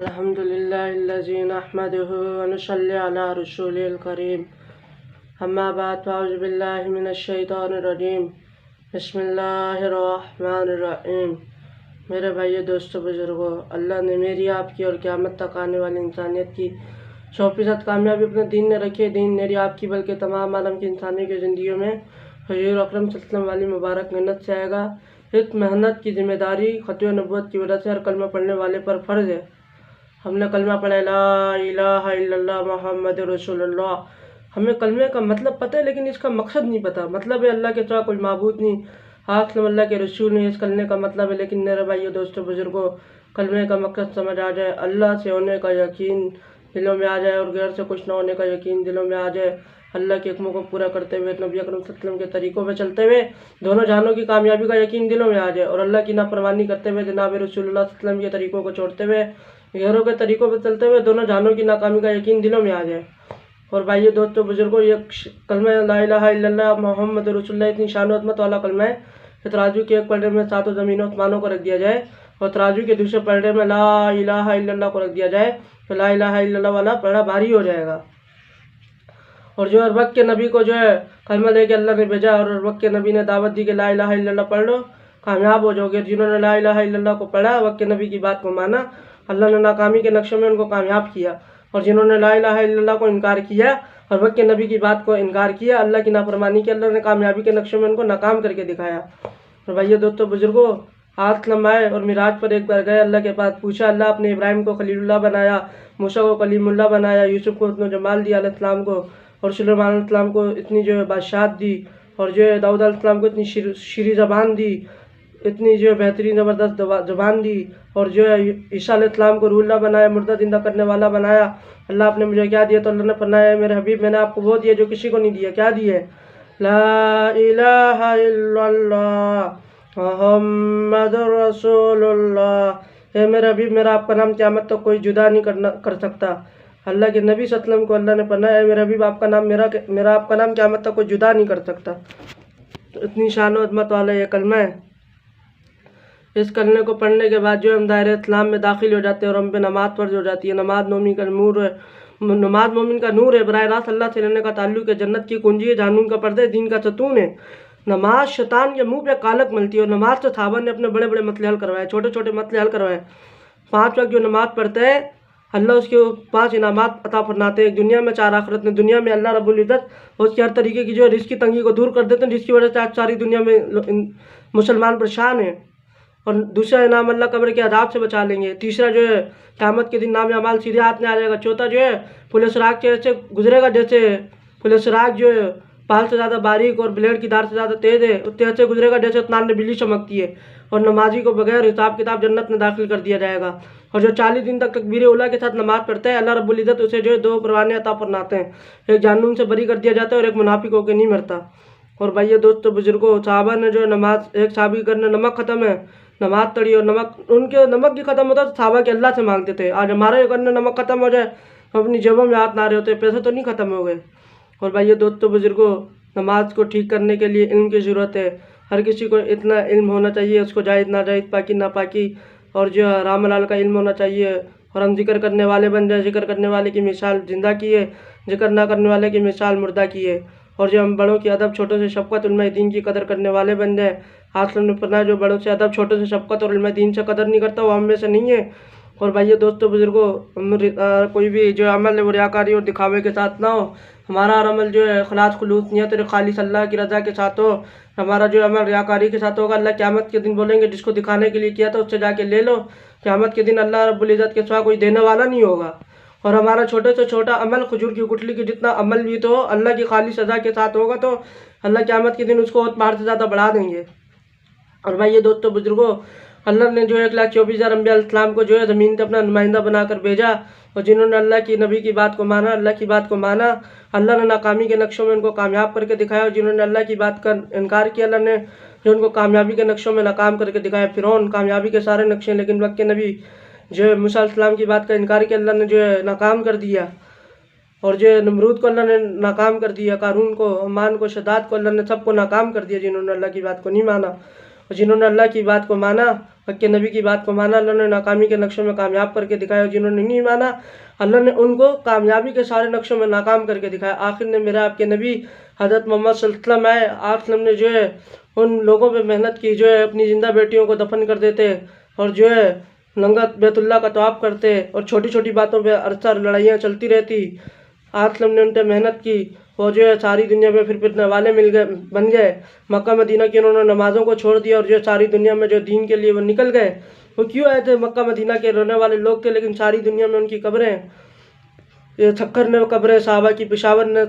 अल्हम्दुलिल्लाहिल्लज़ी नहमदुहु व नुसल्ली अला रसूलिल करीम। अम्मा बाद फ़अऊज़ु बिल्लाहि मिनश शैतानिर रजीम। बिस्मिल्लाहिर्रहमानिर्रहीम। मेरे भाइयों, दोस्तों, बुजुर्गों, अल्लाह ने मेरी, आपकी और क़यामत तक आने वाली इंसानियत की 100% कामयाबी अपने दीन ने रखी है। दीन मेरी, आपकी, बल्कि तमाम आलम की इंसानी की ज़िंदगियों में हुज़ूर अकरम सल्लल्लाहु अलैहि वसल्लम वाली मुबारक मेहनत से आएगा। इस मेहनत की जिम्मेदारी ख़त्म नबूवत की वजह से हर कलमा पढ़ने वाले पर फ़र्ज़ है। हमने कलमा पढ़ा ला इलाहा इल्लल्लाह मुहम्मद रसूलुल्लाह। हमें कलमे का मतलब पता है, लेकिन इसका मकसद नहीं पता। मतलब है अल्लाह के सिवा कोई माबूद नहीं, आखिर अल्लाह के रसूल नहीं, इस कलमे का मतलब है। लेकिन मेरे भाइयों, दोस्तों, बुजुर्गों, कलमे का मकसद समझ आ जाए, अल्लाह से होने का यकीन दिलों में आ जाए और गैर से कुछ न होने का यकीन दिलों में आ जाए, अल्लाह के हुक्मों को पूरा करते हुए, नबी अकरम सल्लल्लाहु अलैहि वसल्लम के तरीक़ों पर चलते हुए दोनों जहानों की कामयाबी का यकीन दिलों में आ जाए, और अल्लाह की नाफरमानी करते हुए जनाब रसूलुल्लाह सल्लल्लाहु अलैहि वसल्लम के तरीक़ों को छोड़ते हुए गैरों के तरीक़ों पर चलते हुए दोनों जहानों की नाकामी का यकीन दिलों में आ जाए। और भाइयों, दोस्तों, बुजुर्गों, ये कलमा ला इलाहा इल्लल्लाह मुहम्मद रसूलुल्लाह इतनी शान और अज़मत वाला कलमा है कि तराजू के एक पलड़े में सातों ज़मीनों आसमानों को रख दिया जाए और तराजू के दूसरे पलड़े में ला इलाहा इल्लल्लाह को रख दिया जाए तो ला इलाहा इल्लल्लाह वाला पलड़ा भारी हो जाएगा। और जो हर वक्त के नबी को जो है कलमा लेके अल्लाह ने भेजा और हर वक्त के नबी ने दावत दी कि ला इलाहा इल्लल्लाह पढ़ लो, कामयाब हो जाओगे। जिन्होंने ला इलाहा इल्लल्लाह को पढ़ा, वक्त के नबी की बात को माना, अल्लाह ने नाकामी के नक्शे में उनको कामयाब किया। और जिन्होंने ला इलाहा इल्लल्लाह को इनकार किया और वक्त के नबी की बात को इनकार किया, अल्लाह की नाफरमानी की, अल्लाह ने कामयाबी के नक्शे में उनको नाकाम करके दिखाया। और भाइयों, दोस्तों, बुजुर्गों, हाथ लम्बाए और मिराज पर एक बार गए, अल्लाह के पास पूछा, अल्लाह आपने इब्राहिम को खलीलुल्लाह बनाया, मूसा को कलीमुल्लाह बनाया, यूसुफ को इतना जमाल दिया अलैहिस्सलाम को, और सुलेमान अलैहिस्सलाम को इतनी जो है बादशाहत दी, और जो है दाऊद अलैहिस्सलाम को इतनी शीरी ज़बान दी, इतनी जो है बेहतरीन ज़बरदस्त ज़बान दी, और जो है ईसा अलैहिस्सलाम को रूहुल्लाह बनाया, मुर्दा जिंदा करने वाला बनाया। अल्लाह आपने मुझे क्या दिया? तो अल्लाह ने फरमाया, मेरे हबीब, मैंने आपको वो दिया जो किसी को नहीं दिया। क्या दिए? ला इलाहा इल्लल्लाह मुहम्मदुर रसूलुल्लाह। हे मेरे हबीब, मेरा आपका नाम क़यामत तक कोई जुदा नहीं कर सकता। अल्लाह के नबी सल्लल्लाहु अलैहि वसल्लम को अल्लाह ने फरमाया, मेरे हबीब, आपका नाम मेरा आपका नाम क़यामत तक कोई जुदा नहीं कर सकता। तो इतनी शान और अज़मत वाला ये कलमा है। इस कलमे को पढ़ने के बाद जो हम दायरे इस्लाम में दाखिल हो जाते हैं और हम पे नमाज फ़र्ज़ हो जाती है। नमाज मोमिन का नूर है, नमाज मोमिन का नूर है, बराह रास्त अल्लाह से रहने का ताल्लुक़ है, जन्नत की कुंजी है, जहन्नुम का पर्दा है, दीन का सतून है। नमाज शैतान के मुंह पे कालक मलती है, और नमाज से सहाबा ने अपने बड़े बड़े मसले हल करवाए, छोटे छोटे मसले हल करवाए। 5 वक्त जो नमाज पढ़ते हैं, अल्लाह उसके 5 इनामात अता फरमाते हैं, एक दुनिया में 4 आखिरत में। दुनिया में अल्लाह रब्बुल इज़्ज़त उसकी हर तरीके की जो रिज़्क़ की तंगी को दूर कर देते हैं, जिसकी वजह से आज सारी दुनिया में मुसलमान परेशान हैं। और दूसरा इनाम, अल्लाह कब्र के अज़ाब से बचा लेंगे। तीसरा जो है क़यामत के दिन नाम अमाल सीधे हाथ में आ जाएगा। चौथा जो है पुलिस राग के ऐसे गुजरेगा जैसे पुलिस राग जो है पाल से ज़्यादा बारीक और ब्लेड की धार से ज़्यादा तेज़ है, उससे ऐसे गुजरेगा जैसे उतनान में बिजली चमकती है। और नमाजी को बगैर हिसाब किताब जन्नत में दाखिल कर दिया जाएगा। और जो 40 दिन तक तकबीर उला के साथ नमाज पढ़ता है, अल्लाह रब्बुल इज़्ज़त उसे जो है 2 परवाने अता फरमाते हैं, एक जहन्नुम से बरी कर दिया जाता है और एक मुनाफिक होकर नहीं मरता। और भाइयों, दोस्तों, बुजुर्गों, सहाबा ने जो नमाज, एक सहाबी करने नमक ख़त्म है, नमाज तड़ी और नमक उनके नमक भी ख़त्म होता तो सहाबा के अल्लाह से मांगते थे। आज हमारे करने नमक ख़त्म हो जाए, हम अपनी जेबों में हाथ ना रहे होते, पैसे तो नहीं ख़त्म हो गए। और भाइयों, दोस्तों, बुजुर्गों, नमाज को ठीक करने के लिए इल्म की ज़रूरत है। हर किसी को इतना इल्म होना चाहिए, उसको जायज़ नाजायज़, पाकी नापाकी और जो हराम हलाल का इल्म होना चाहिए। और हम जिक्र करने वाले बन जाए, जिक्र करने वाले की मिसाल जिंदा की है, जिक्र ना करने वाले की मिसाल मुर्दा की है। और जो हम बड़ों की अदब, छोटों से शफ़क़त, उलमा दीन की कदर करने वाले बन जाए। आखिर में फरमाया, जो बड़ों से अदब, छोटों से शफ़क़त और उलमा दीन से कदर नहीं करता, वो हम में से नहीं है। और भाइयों, दोस्तों, बुजुर्गों, कोई भी जो अमल है वो रियाकारी और दिखावे के साथ ना हो। हमारा अमल जो है इखलास, खुलूस, नियत खालिस अल्लाह की रज़ा के साथ हो। हमारा जो अमल रियाकारी के साथ होगा, अल्लाह क़यामत के दिन बोलेंगे, जिसको दिखाने के लिए किया था उससे जाके ले लो। क़यामत के दिन अल्लाह रब्बुल इज़्ज़त के सिवा कोई देने वाला नहीं होगा। और हमारा छोटे से छोटा अमल खजूर की गुठली की जितना अमल भी तो अल्लाह की खालिस रज़ा के साथ होगा, तो अल्लाह क़यामत के दिन उसको और पहाड़ से ज़्यादा बढ़ा देंगे। और भाई, ये दोस्तों, बुजुर्गों, अल्लाह ने जो 1,24,000 अम्बिया अलैहिस्सलाम को जो है ज़मीन पर अपना नुमाइंदा बनाकर भेजा, और जिन्होंने अल्लाह की नबी की बात को माना, अल्लाह की बात को माना, अल्लाह ने नाकामी के नक्शों में उनको कामयाब करके दिखाया। और जिन्होंने अल्लाह की बात का इनकार किया, अल्लाह ने जो उनको कामयाबी के नक्शों में नाकाम करके दिखाया। फ़िरौन कामयाबी के सारे नक्शे, लेकिन वक्त के नबी जो है मूसा अलैहिस्सलाम की बात का इनकार किया, अल्लाह ने जो है नाकाम कर दिया। और जो नमरूद को अल्लाह ने नाकाम कर दिया, कारून को, हमान को, शदाद को, अल्लाह ने सबको नाकाम कर दिया जिन्होंने अल्लाह की बात को नहीं माना। और जिन्होंने अल्लाह की बात को माना, हक के नबी की बात को माना, अल्लाह ने नाकामी के नक्शों में कामयाब करके दिखाया। जिन्होंने नहीं माना, अल्लाह ने उनको कामयाबी के सारे नक्शों में नाकाम करके दिखाया। आखिर में मेरा आपके नबी हज़रत मोहम्मद सल्लल्लाहु अलैहि वसल्लम आए। आप सल्लम ने जो है उन लोगों पे मेहनत की जो है अपनी ज़िंदा बेटियों को दफन कर देते और जो है नंगा बैतुल्ला का तवाफ़ करते और छोटी छोटी बातों पे अरसा लड़ाइयाँ चलती रहती। आप सल्लम ने उन पर मेहनत की, वो जो है सारी दुनिया में फिरने वाले बन गए। मक्का मदीना की उन्होंने नमाज़ों को छोड़ दिया और जो सारी दुनिया में जो दीन के लिए वो निकल गए। वो क्यों आए थे? मक्का मदीना के रहने वाले लोग थे, लेकिन सारी दुनिया में उनकी कब्रें, ये सक्खर ने कब्रें साहबा की, पेशावर ने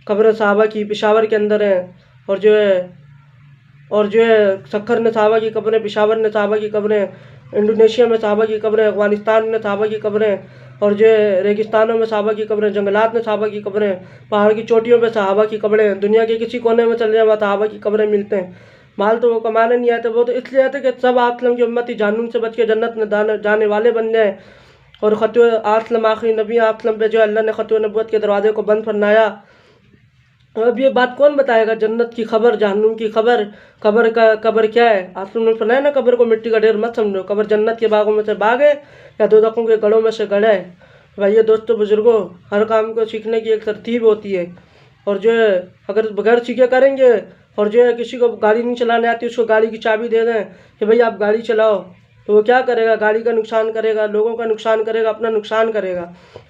कब्रें साहबा की पेशावर के अंदर हैं। और जो है सक्खर ने साहबा की कब्रें, पेशावर ने साहबा की कब्रें, इंडोनेशिया में साहबा की कब्रें, अफगानिस्तान में साहबा की कब्रें, और जो है रेगिस्तानों में साहबा की कब्रें, जंगलात में साहबा की कब्रें, पहाड़ की चोटियों पे साहबा की कब्रें, दुनिया के किसी कोने में चले जाए वहाँ साहबा की कब्रें मिलते हैं। माल तो वो कमाने नहीं आते, वो तो इसलिए आते कि सब आसलम की उम्मती जहन्नुम से बच के जन्नत में जाने वाले बन जाए। और ख़त्वे आसलम आखिरी नबी आसलम पे जो अल्लाह ने ख़त्वे नबूवत के दरवाजे को बंद फरमाया। अब ये बात कौन बताएगा? जन्नत की खबर, जहन्नुम की खबर, कब्र क्या है? आसलम ने फरमाया ना, कब्र को मिट्टी का ढेर मत समझो, कब्र जन्नत के बागों में से बाग है या दोज़खों के गढ़ों में से गढ़ है। भाई दोस्तों बुजुर्गों, हर काम को सीखने की एक तरतीब होती है। और जो है अगर बगैर सीखे करेंगे और जो है किसी को गाड़ी नहीं चलाने आती, उसको गाड़ी की चाबी दे दें कि भाई आप गाड़ी चलाओ, तो वो क्या करेगा? गाड़ी का नुकसान करेगा, लोगों का नुकसान करेगा, अपना नुकसान करेगा।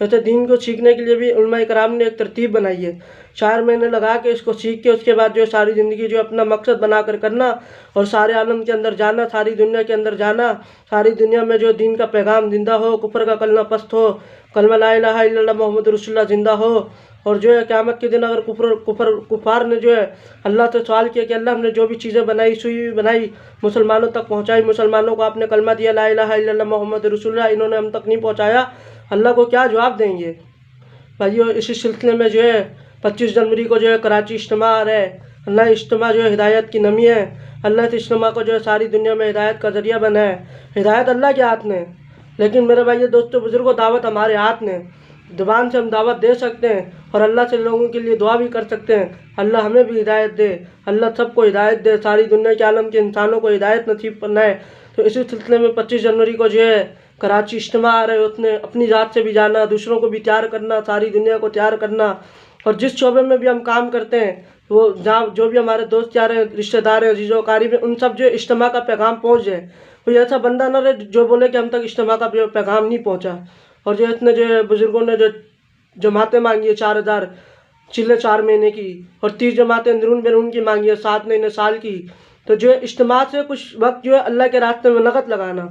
वैसे दीन को सीखने के लिए भी उलमा इकराम ने एक तरतीब बनाई है। 4 महीने लगा के इसको सीख के उसके बाद जो सारी ज़िंदगी जो अपना मकसद बना कर करना और सारे आलम के अंदर जाना, सारी दुनिया के अंदर जाना, सारी दुनिया में जो दीन का पैगाम जिंदा हो, कुफर का कलमा पस्त हो, कलमा ला इलाहा इल्लल्लाह मोहम्मद रसूलुल्लाह जिंदा हो। और जो है क़यामत के दिन अगर कुफार ने जो है अल्लाह से सवाल किया कि अल्लाह हमने जो भी चीज़ें बनाई, सुई बनाई, मुसलमानों तक पहुँचाई, मुसलमानों को आपने कलमा दिया ला इलाहा इल्लल्लाह मोहम्मद रसूलुल्लाह, इन्होंने हम तक नहीं पहुँचाया, अल्लाह को क्या जवाब देंगे? भाइयों, इसी सिलसिले में जो है 25 जनवरी को जो है कराची इज्तिमा आ रहा है। अल्लाह इज्तिमा जो है हिदायत की नमी है। अल्लाह इस इज्तिमा को जो है सारी दुनिया में हिदायत का ज़रिया बना है। हिदायत अल्लाह के हाथ में, लेकिन मेरे भाइयों दोस्तों बुजुर्गों, दावत हमारे हाथ में। ज़ुबान से हम दावत दे सकते हैं और अल्लाह से लोगों के लिए दुआ भी कर सकते हैं। अल्लाह हमें भी हिदायत दे, अल्लाह सबको हिदायत दे, सारी दुनिया के आलम के इंसानों को हिदायत नसीब करना है। तो इसी सिलसिले में 25 जनवरी को जो है कराची इज्तिमा आ रहे, उसने अपनी ज़ात से भी जाना, दूसरों को भी तैयार करना, सारी दुनिया को तैयार करना। और जिस शोबे में भी हम काम करते हैं, वो जहाँ जो भी हमारे दोस्त यार हैं, रिश्तेदार हैं, अजीज़ो क़रीब हैं, उन सब जो इज्तिमा का पैगाम पहुँच जाए। कोई ऐसा बंदा ना रहे जो बोले कि हम तक इज्तिमा का पैगाम नहीं पहुँचा। और जो इतने जो है बुज़ुर्गों ने जो जमातें मांगी है 4000 चिल्ले 4 महीने की, और 30 जमातें अंदरून बैरून की मांगी है 7 महीने साल की। तो जो है इज्तिमा से कुछ वक्त जो है अल्लाह के रास्ते में नकद लगाना,